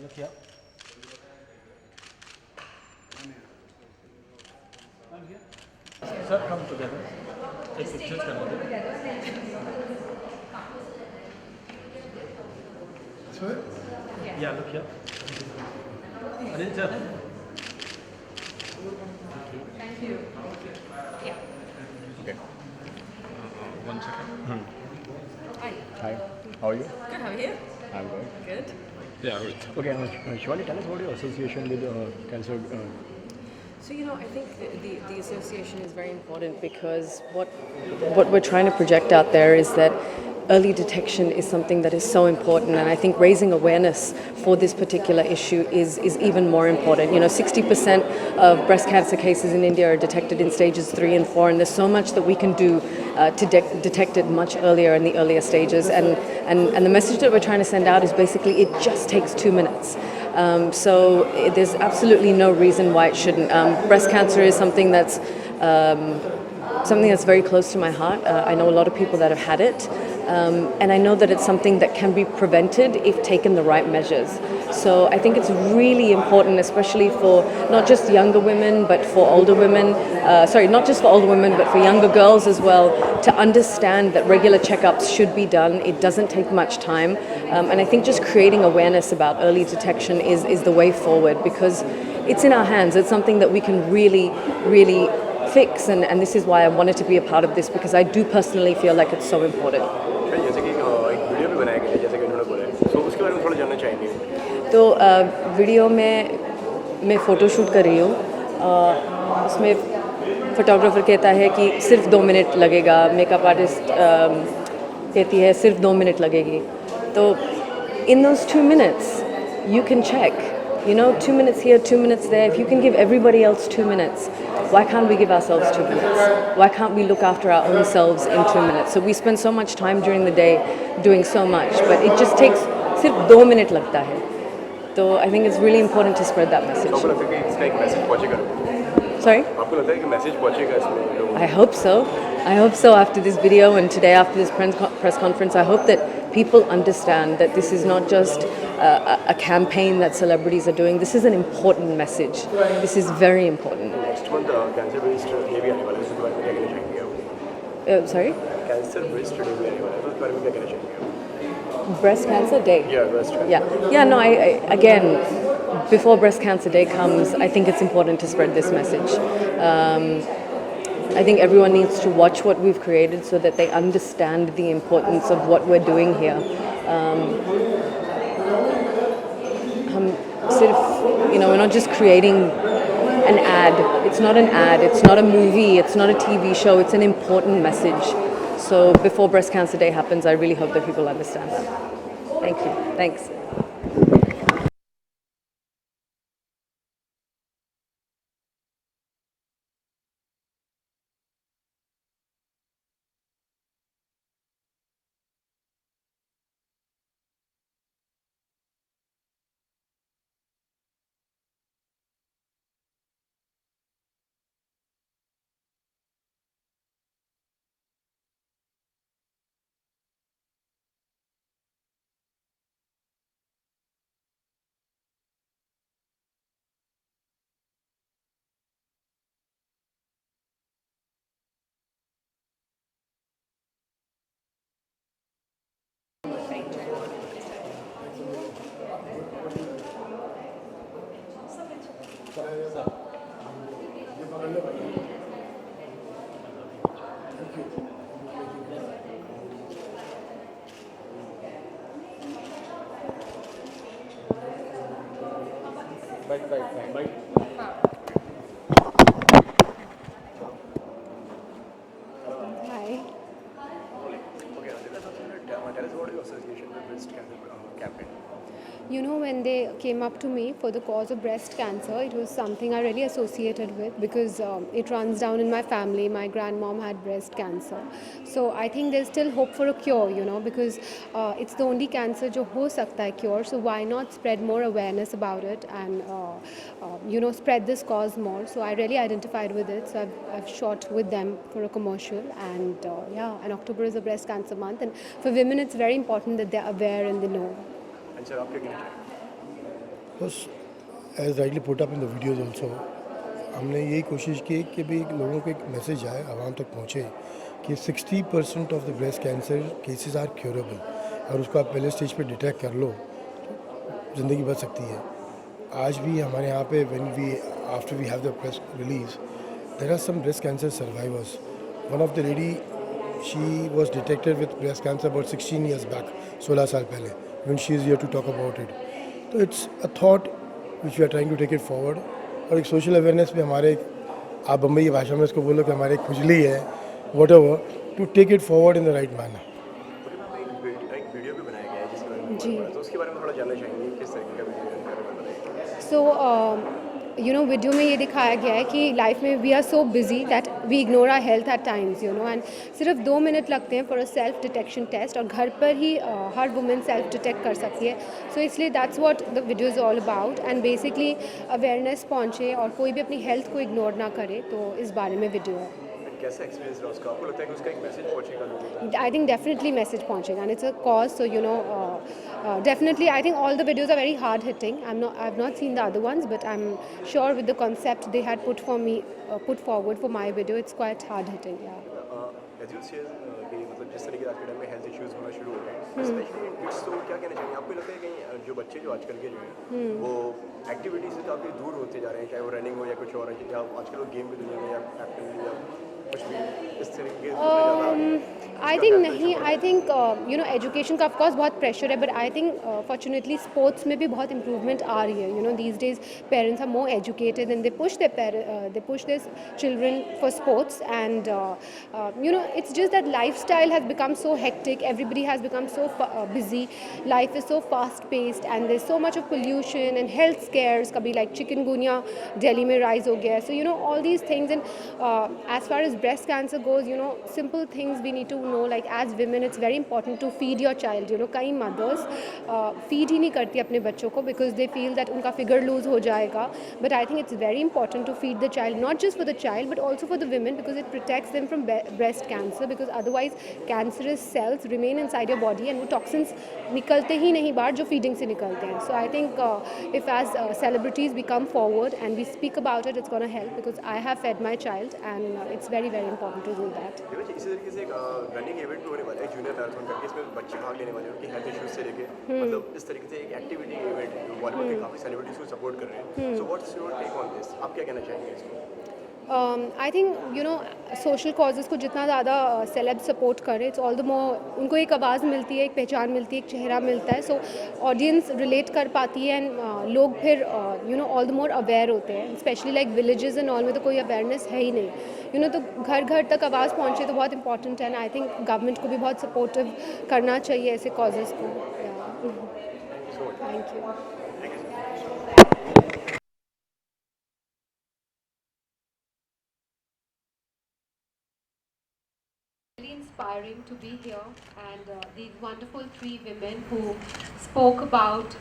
look here. I'm here. Sir, come together. Take pictures together. Sir? Yeah, look here. Arrange sir. Thank you. Yeah. Okay. One second. Hi. Hi. How are you? Good, how are you? I'm good. Good. Yeah, good. Okay, Shivani, tell us about your association with cancer. So, I think the association is very important because what we're trying to project out there is that early detection is something that is so important, and I think raising awareness for this particular issue is even more important. 60% of breast cancer cases in India are detected in stages 3 and 4, and there's so much that we can do to detect it much earlier in the earlier stages. And the message that we're trying to send out is basically it just takes 2 minutes. So there's absolutely no reason why it shouldn't. Breast cancer is something that's very close to my heart. I know a lot of people that have had it, and I know that it's something that can be prevented if taken the right measures. So I think it's really important, especially for not just younger women, but for older women. Not just for older women, but for younger girls as well, to understand that regular checkups should be done. It doesn't take much time, and I think just creating awareness about early detection is the way forward, because it's in our hands. It's something that we can really fix, and this is why I wanted to be a part of this, because I do personally feel like it's so important. जैसे कि एक video भी बनाया गया है, जैसे कि उन्होंने बोला है, तो उसके बारे में थोड़ा जानना चाहेंगे। तो वीडियो में मैं फ़ोटो शूट कर रही हूँ। उसमें फोटोग्राफर कहता है कि सिर्फ 2 मिनट लगेगा, मेकअप आर्टिस्ट कहती है सिर्फ 2 मिनट लगेगी। तो in those 2 minutes you can check, 2 minutes here, 2 minutes there. If you can give everybody else 2 minutes, why can't we give ourselves 2 minutes? Why can't we look after our own selves in 2 minutes? So we spend so much time during the day doing so much, but it just takes सिर्फ 2 minute लगता है. So I think it's really important to spread that message. आपको लगता है कि इसका एक message पहुंचेगा? Sorry? आपको लगता है कि मैसेज पहुंचेगा इसमें लोगों को? I hope so. I hope so after this video and today after this press conference. I hope that people understand that this is not just a campaign that celebrities are doing. This is an important message. This is very important. Next month cancer breast day भी आने वाला है, उसके बारे में क्या कहना चाहेंगे आप? Sorry? कैंसर ब्रेस्ट डे भी आने वाला है, उसके बारे में क्या कहना चाहेंगे आप? Breast Cancer Day? Yeah, breast cancer. Yeah, no, again, before Breast Cancer Day comes, I think it's important to spread this message. I think everyone needs to watch what we've created so that they understand the importance of what we're doing here. We're not just creating an ad. It's not an ad. It's not a movie. It's not a TV show. It's an important message. So before Breast Cancer Day happens, I really hope that people understand that. Thank you. Thanks. Bye. Hi. Okay, tell us about your association with breast cancer campaign. When they came up to me for the cause of breast cancer, it was something I really associated with because it runs down in my family. My grandmom had breast cancer. So I think there's still hope for a cure, because it's the only cancer jo ho sakta hai cure. So why not spread more awareness about it and, spread this cause more. So I really identified with it. So I've shot with them for a commercial. And and October is a breast cancer month. And for women, it's very important that they're aware and they know. And sir, आप क्या कहना चाहेंगे? was, as rightly put up in the videos also, हमने यही कोशिश की कि भी लोगों को एक मैसेज आए, आवाम तक पहुँचे कि 60% of the breast cancer cases are curable, और उसको आप पहले स्टेज पे डिटेक्ट कर लो तो ज़िंदगी बच सकती है. आज भी हमारे यहाँ पे after we have the press release, there are some breast cancer survivors. One of the lady, she was detected with breast cancer about 16 years back, 16 साल पहले, when she is here to talk about it. So it's a thought which we are trying to take it forward. और एक social awareness पे हमारे, आप बम्बई की भाषा में इसको बोलो कि हमारे खुजली है, whatever, to take it forward in the right manner. एक वीडियो भी बनाया गया है जिसके बारे में जी. तो उसके बारे में थोड़ा जानना चाहेंगे किस तरीके का वीडियो है बारे में बताइए. सो वीडियो में ये दिखाया गया है कि लाइफ में we are so busy that we ignore our health at times, and सिर्फ 2 मिनट लगते हैं for a self detection test, और घर पर ही हर वुमेन सेल्फ डिटेक्ट कर सकती है. सो इसलिए that's what the video is all about, and basically awareness पहुँचे और कोई भी अपनी हेल्थ को इग्नोर ना करे, तो इस बारे में वीडियो है. कैसा एक्सपीरियंस रहा उसका? आपको लगता है कि उसका एक मैसेज पहुंचेगा लोगों तक? I think definitely message पहुंचेगा, and it's a cause. So definitely I think all the videos are very hard hitting. I've not seen the other ones, but I'm sure with the concept they had put forward for my video, it's quite hard hitting. Yeah. As you said कि मतलब जिस तरीके से आज के time में health issues होना शुरू हो गए, स्पेशली इन किड्स, तो क्या कहना चाहिए आपको? लगता है कि जो बच्चे जो आजकल के जो हैं वो एक्टिविटी से काफ़ी दूर होते जा रहे हैं, चाहे वो रनिंग हो या कुछ और, या आजकल वो गेम की दुनिया में या एक्टिविटी या कुछ भी इस तरीके से I think नहीं, I think एजुकेशन का ऑफकोर्स बहुत प्रेशर है, but I think fortunately sports में भी बहुत इम्प्रूवमेंट आ रही है. These days parents are more educated and they push their children for sports, and it's just that lifestyle has become so hectic, everybody has become so busy, life is so fast paced, and there's so much of pollution and health scares. Kabhi like chikungunya Delhi mein rise ho gaya, so all these things. And as far as breast cancer goes, simple things we need to know, like as women it's very important to feed your child. Kai mothers feed hi nahi karti apne bachcho ko because they feel that unka figure lose ho jayega, but I think it's very important to feed the child, not just for the child but also for the women, because it protects them from breast cancer, because otherwise cancerous cells remain inside your body and वो toxins निकलते ही नहीं बाहर जो feeding से निकलते हैं. So I think if as celebrities we come forward and we speak about it, it's going to help, because I have fed my child and it's very very important to do that. इसी तरीके से एक running event होने वाला है junior marathon करके, इसमें बच्चे भाग लेने वाले हैं उनकी हेल्थ इश्यूज से लेके, मतलब इस तरीके से एक एक्टिविटी इवेंट है जो बॉलीवुड के काफ़ी सेलिब्रिटीज को सपोर्ट कर रहे हैं. So what's your take on this? आप क्या कहना चाहेंगे इसको? आई थिंक सोशल कॉजेज़ को जितना ज़्यादा सेलेब सपोर्ट करे, इट्स ऑल द मोर, उनको एक आवाज़ मिलती है, एक पहचान मिलती है, एक चेहरा मिलता है, सो ऑडियंस रिलेट कर पाती है, एंड लोग फिर ऑल द मोर अवेयर होते हैं. Specially like villages and all में तो कोई अवेयरनेस है ही नहीं, तो घर घर तक आवाज़ पहुँचे तो बहुत इंपॉर्टेंट है, एंड आई थिंक गवर्नमेंट को भी बहुत सपोर्टिव करना चाहिए ऐसे कॉजेज़ को. Thank you. Inspiring to be here, and these wonderful 3 women who spoke about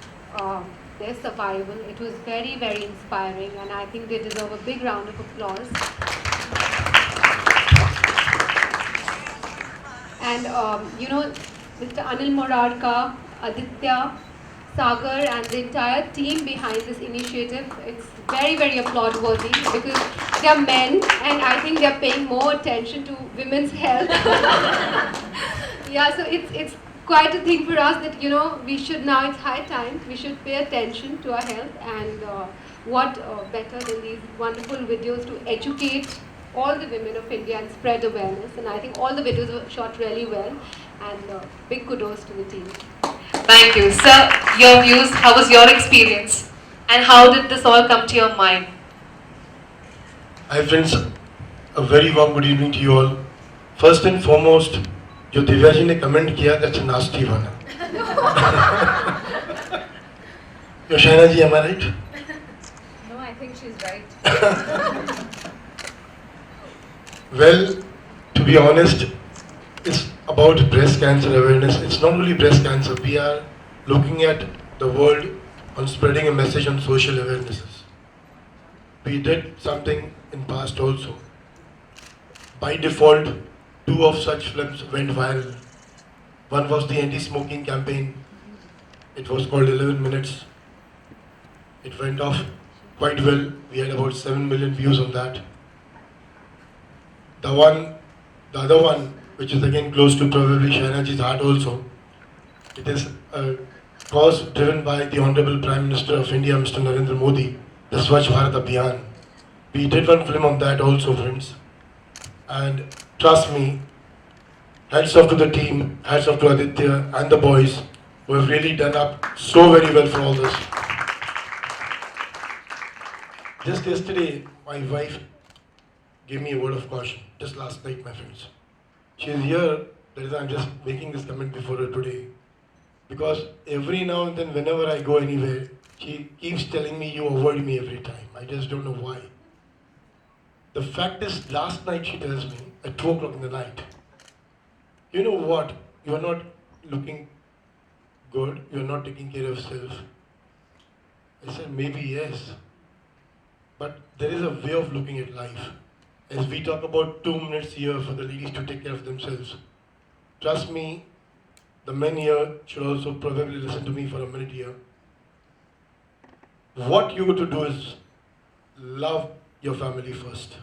their survival. It was very very inspiring, and I think they deserve a big round of applause. And Mr. Anil Morarka, Aditya, Sagar and the entire team behind this initiative, it's very very applaud worthy, because they are men and I think they are paying more attention to women's health. Yeah, so it's quite a thing for us that we should, now it's high time we should pay attention to our health, and what better than these wonderful videos to educate all the women of India and spread awareness. And I think all the videos were shot really well, and big kudos to the team. Thank you. Sir, your views, how was your experience? And how did this all come to your mind? Hi friends, a very warm good evening to you all. First and foremost, जो दिव्या जी ने comment किया, that's a nasty one. Yoshana ji, am I right? No, I think she's right. Well, to be honest, it's about breast cancer awareness. It's not only breast cancer. We are looking at the world on spreading a message on social awarenesses. We did something in past also. By default, 2 of such films went viral. One was the anti-smoking campaign. It was called 11 Minutes. It went off quite well. We had about 7 million views on that. The other one, which is again close to probably Shahnaji's heart also, it is a cause driven by the Honorable Prime Minister of India, Mr. Narendra Modi, the Swachh Bharat Abhiyan. We did one film on that also, friends. And trust me, hats off to the team, hats off to Aditya and the boys who have really done up so very well for all this. Just yesterday, my wife gave me a word of caution. Just last night, my friends. She is here, that is, I'm just making this comment before her today. Because every now and then, whenever I go anywhere, she keeps telling me, you avoid me every time. I just don't know why. The fact is, last night she tells me, at 2 o'clock in the night, you know what, you are not looking good, you are not taking care of yourself. I said, maybe yes. But there is a way of looking at life. As we talk about 2 minutes here for the ladies to take care of themselves, trust me, the men here should also probably listen to me for a minute here. What you got to do is love your family first.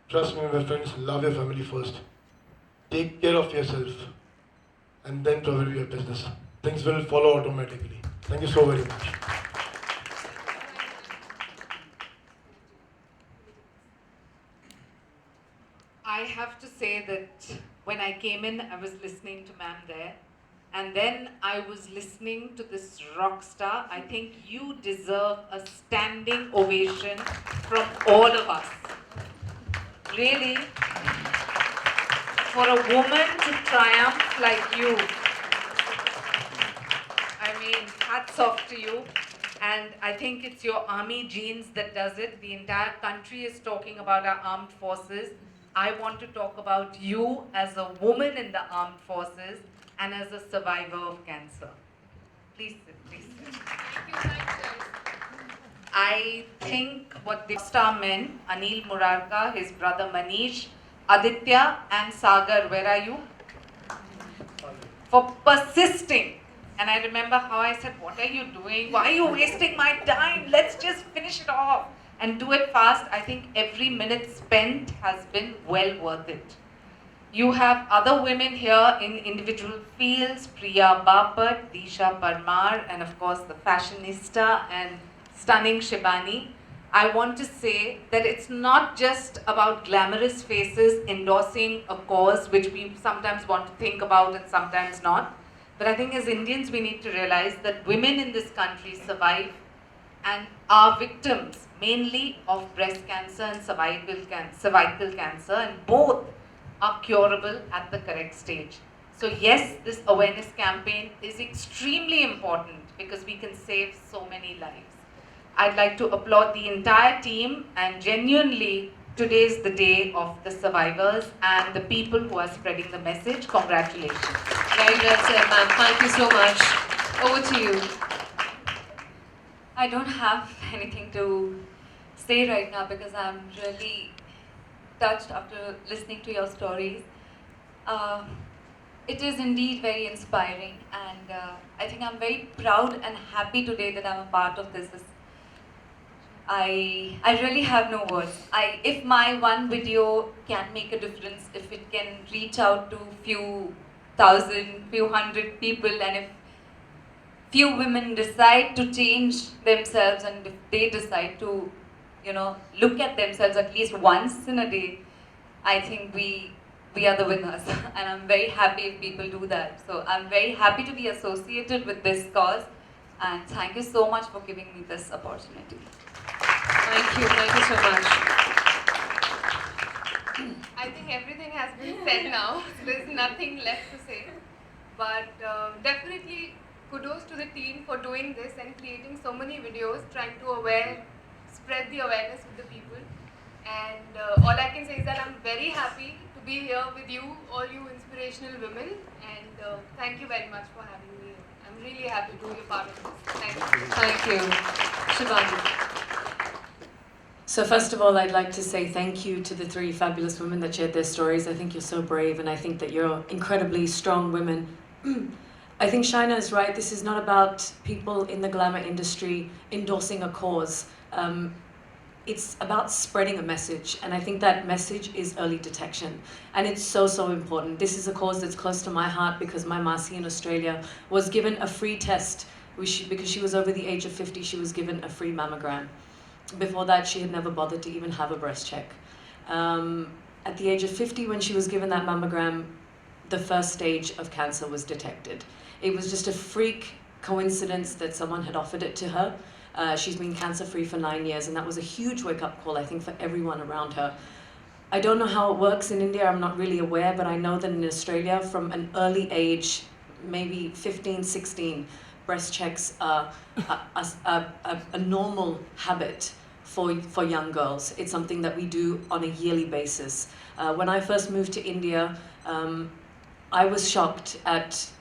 Trust me, my friends, love your family first. Take care of yourself, and then probably your business. Things will follow automatically. Thank you so very much. I have to say that when I came in, I was listening to ma'am there, and then I was listening to this rock star. I think you deserve a standing ovation from all of us. Really, for a woman to triumph like you, I mean, hats off to you. And I think it's your army genes that does it. The entire country is talking about our armed forces. I want to talk about you as a woman in the armed forces and as a survivor of cancer. Please sit, please sit. I think what the star men, Anil Murarka, his brother Manish, Aditya and Sagar, where are you? For persisting. And I remember how I said, what are you doing? Why are you wasting my time? Let's just finish it off and do it fast. I think every minute spent has been well worth it. You have other women here in individual fields, Priya Bapat, Disha Parmar, and of course the fashionista and stunning Shibani. I want to say that it's not just about glamorous faces endorsing a cause which we sometimes want to think about and sometimes not. But I think as Indians we need to realize that women in this country survive and are victims mainly of breast cancer and cervical cancer, and both are curable at the correct stage. So yes, this awareness campaign is extremely important because we can save so many lives. I'd like to applaud the entire team, and genuinely today's the day of the survivors and the people who are spreading the message. Congratulations. Very well said, ma'am. Thank you so much. Over to you. I don't have anything to say right now because I'm really touched after listening to your stories. It is indeed very inspiring, and I think I'm very proud and happy today that I'm a part of this. I really have no words. If my one video can make a difference, if it can reach out to few thousand, few hundred people, and if few women decide to change themselves, and if they decide to, look at themselves at least once in a day, I think we are the winners. And I'm very happy if people do that. So I'm very happy to be associated with this cause, and thank you so much for giving me this opportunity. Thank you so much. I think everything has been said now, so there's nothing left to say. But definitely kudos to the team for doing this and creating so many videos, trying to spread the awareness with the people. And all I can say is that I'm very happy to be here with you, all you inspirational women, and thank you very much for having me here. I'm really happy to be a part of this. Thank you. Thank you. Shivani. So first of all, I'd like to say thank you to the three fabulous women that shared their stories. I think you're so brave, and I think that you're incredibly strong women. I think Shaina is right. This is not about people in the glamour industry endorsing a cause. It's about spreading a message, and I think that message is early detection, and it's so, so important. This is a cause that's close to my heart because my Masi in Australia was given a free test, because she was over the age of 50, she was given a free mammogram. Before that, she had never bothered to even have a breast check. At the age of 50, when she was given that mammogram, the first stage of cancer was detected. It was just a freak coincidence that someone had offered it to her. She's been cancer-free for 9 years, and that was a huge wake-up call, I think, for everyone around her. I don't know how it works in India, I'm not really aware, but I know that in Australia, from an early age, maybe 15, 16, breast checks are a normal habit for young girls. It's something that we do on a yearly basis. When I first moved to India, I was shocked at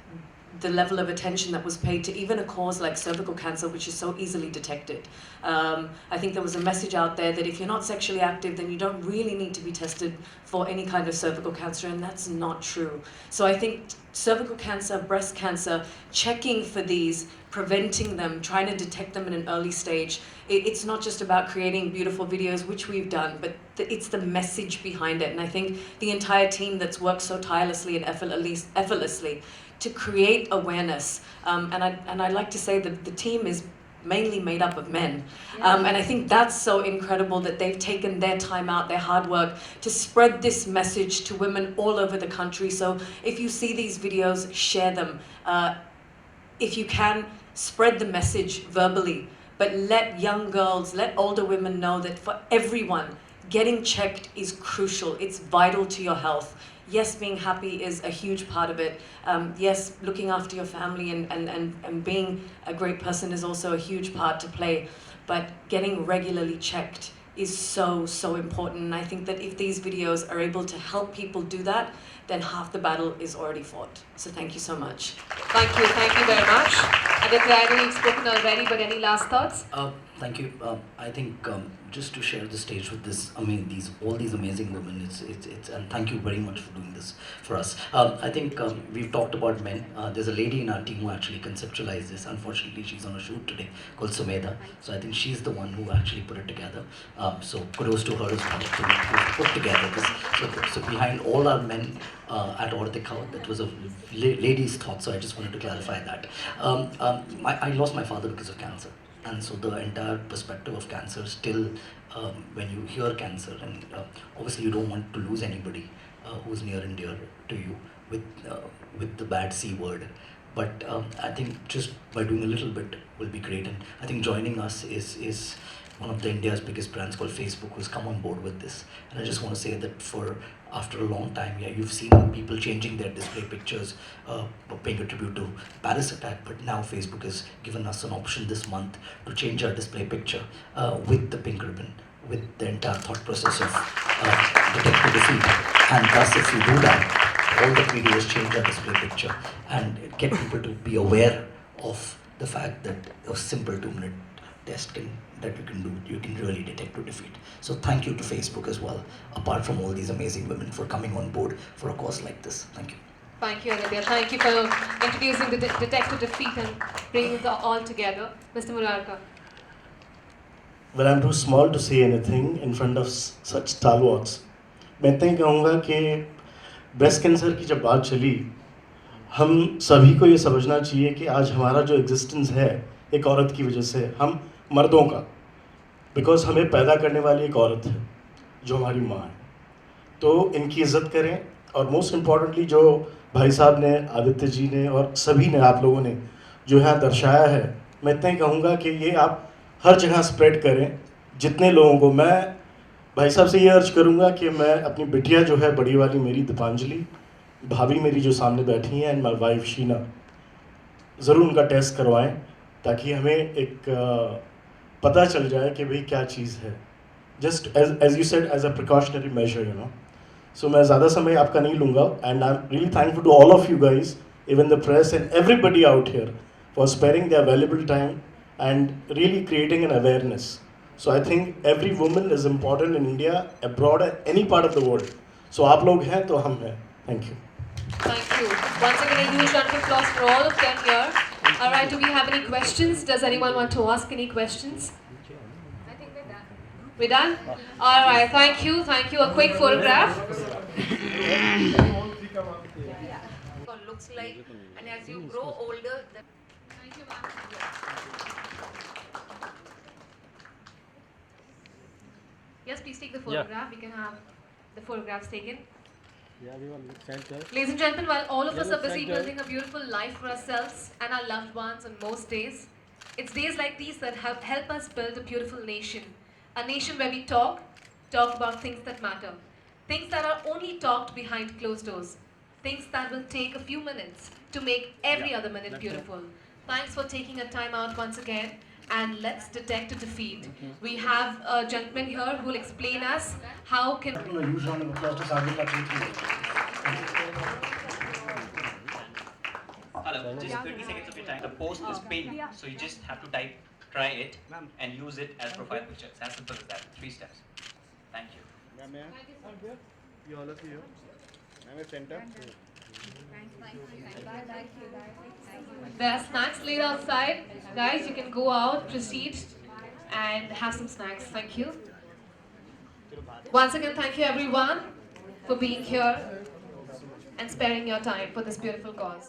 the level of attention that was paid to even a cause like cervical cancer, which is so easily detected. I think there was a message out there that if you're not sexually active, then you don't really need to be tested for any kind of cervical cancer, and that's not true. So I think cervical cancer, breast cancer, checking for these, preventing them, trying to detect them in an early stage, it's not just about creating beautiful videos, which we've done, but it's the message behind it. And I think the entire team that's worked so tirelessly and effortlessly to create awareness, and I like to say that the team is mainly made up of men, and I think that's so incredible that they've taken their time out, their hard work, to spread this message to women all over the country. So if you see these videos, share them. If you can, spread the message verbally, but let young girls, let older women know that for everyone, getting checked is crucial. It's vital to your health. Yes, being happy is a huge part of it. Yes, looking after your family and being a great person is also a huge part to play. But getting regularly checked is so, so important. And I think that if these videos are able to help people do that, then half the battle is already fought. So thank you so much. Thank you very much. Aditya, I know you've spoken already, but any last thoughts? Thank you. I think just to share the stage with this, all these amazing women, and thank you very much for doing this for us. I think we've talked about men. There's a lady in our team who actually conceptualized this. Unfortunately, she's on a shoot today called Sumedha. So I think she's the one who actually put it together. So kudos to her as well to put together this. So behind all our men at Ordikau, that was a lady's thought. So I just wanted to clarify that. I lost my father because of cancer. And so the entire perspective of cancer still, when you hear cancer, and obviously you don't want to lose anybody who's near and dear to you with the bad C word. But I think just by doing a little bit will be great. And I think joining us is one of the India's biggest brands called Facebook, who's come on board with this. And I just want to say that after a long time, you've seen people changing their display pictures, paying a tribute to Paris attack, but now Facebook has given us an option this month to change our display picture with the pink ribbon, with the entire thought process of DetectToDefeat. And thus, if you do that, all that we do is change our display picture and get people to be aware of the fact that a simple 2-minute test that you can really detect to defeat. So thank you to Facebook as well, apart from all these amazing women, for coming on board for a cause like this. Thank you. Thank you, Aditya. Thank you for introducing the DetectToDefeat and bringing it all together. Mr. Murarka. Well, I'm too small to say anything in front of such stalwarts. मैं इतना ही कहूँगा कि breast cancer की जब बात चली, हम सभी को ये समझना चाहिए कि आज हमारा जो एग्जिस्टेंस है एक औरत की वजह से, हम मर्दों का, बिकॉज हमें पैदा करने वाली एक औरत है जो हमारी माँ है. तो इनकी इज़्ज़त करें. और मोस्ट इम्पॉर्टेंटली जो भाई साहब ने, आदित्य जी ने और सभी ने, आप लोगों ने जो है दर्शाया है, मैं इतना ही कहूँगा कि ये आप हर जगह स्प्रेड करें. जितने लोगों को, मैं भाई साहब से ये अर्ज करूँगा कि मैं अपनी बिटिया जो है बड़ी वाली मेरी दीपांजलि, भाभी मेरी जो सामने बैठी हैं, एंड माई वाइफ शीना, ज़रूर उनका टेस्ट करवाएं ताकि हमें एक पता चल जाए कि भाई क्या चीज़ है. Just as you said, as a precautionary measure, you know. So मैं ज़्यादा समय आपका नहीं लूँगा, and I am really thankful to all of you guys, even the press and everybody out here, for sparing their valuable time and really creating an awareness. So I think every woman is important in India, abroad, and any part of the world. So आप लोग हैं तो हम हैं. Thank you. Thank you. Once again, a huge round of applause for all of them here. All right, do we have any questions? Does anyone want to ask any questions? I think we're done. We're done? All right, thank you. Thank you. A quick photograph. Looks like, and as you grow older, Thank you, ma'am. Yes, please take the photograph. We can have the photographs taken. Yeah, we will center. Ladies and gentlemen, while all of us Yeah, are busy center. building a beautiful life for ourselves and our loved ones on most days, it's days like these that help us build a beautiful nation. A nation where we talk about things that matter. Things that are only talked behind closed doors. Things that will take a few minutes to make every other minute beautiful. Thanks for taking a time out once again. And let's detect a defeat. We have a gentleman here who will explain us how can... A huge round of applause to Sagar Patrick. Hello, just 30 seconds of your time. The post is pinned, so you just have to type, try it, and use it as profile picture. It's as simple as that. 3 steps. Thank you. You all of you. I'm a center. There are snacks laid outside. Guys, you can go out, proceed, and have some snacks. Thank you. Once again, thank you everyone for being here and sparing your time for this beautiful cause.